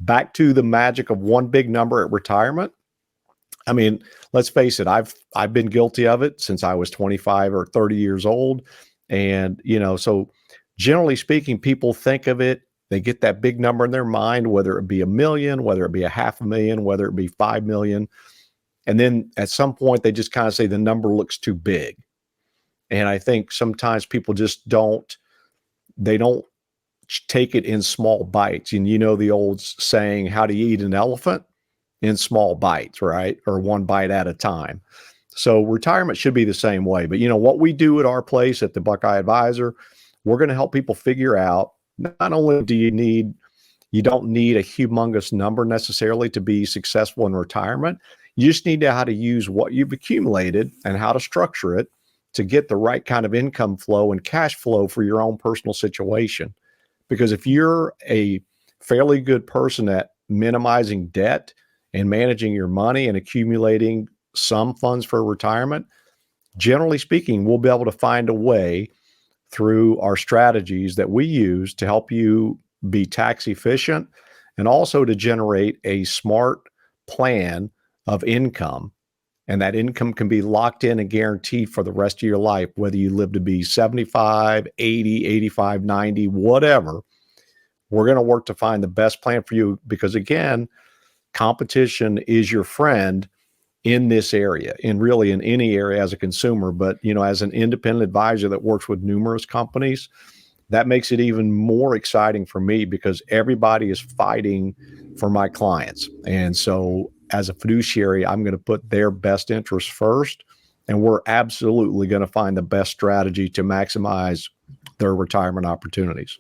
back to the magic of one big number at retirement. I mean, let's face it, I've been guilty of it since I was 25 or 30 years old. And, so generally speaking, people think of it, they get that big number in their mind, whether it be $1 million, whether it be $500,000, whether it be 5 million. And then at some point they just kind of say the number looks too big. And I think sometimes people just don't take it in small bites. And the old saying, how do you eat an elephant? In small bites, right? Or one bite at a time. So retirement should be the same way. But what we do at our place at the Buckeye Advisor, we're going to help people figure out, not only you don't need a humongous number necessarily to be successful in retirement. You just need to know how to use what you've accumulated and how to structure it to get the right kind of income flow and cash flow for your own personal situation. Because if you're a fairly good person at minimizing debt and managing your money and accumulating some funds for retirement, generally speaking, we'll be able to find a way through our strategies that we use to help you be tax efficient and also to generate a smart plan of income. And that income can be locked in and guaranteed for the rest of your life, whether you live to be 75, 80, 85, 90, whatever. We're going to work to find the best plan for you because, again, competition is your friend in this area, and really in any area as a consumer. But, as an independent advisor that works with numerous companies, that makes it even more exciting for me because everybody is fighting for my clients. And so as a fiduciary, I'm going to put their best interests first, and we're absolutely going to find the best strategy to maximize their retirement opportunities.